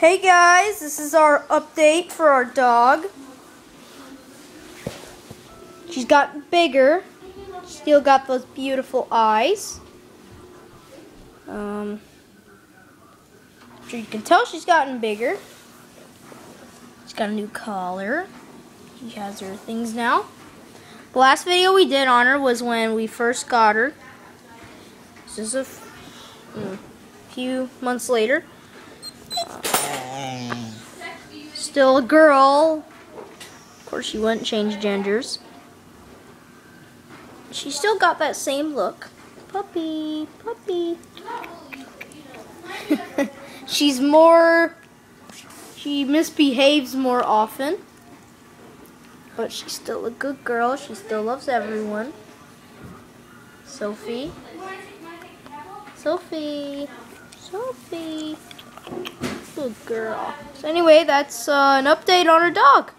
Hey guys, this is our update for our dog. She's gotten bigger. Still got those beautiful eyes. I'm sure you can tell she's gotten bigger. She's got a new collar. She has her things now. The last video we did on her was when we first got her. This is a few months later. Still a girl. Of course, she wouldn't change genders. She still got that same look. Puppy, puppy. She misbehaves more often. But she's still a good girl. She still loves everyone. Sophie. Sophie. Sophie. Good girl. So anyway, that's an update on our dog.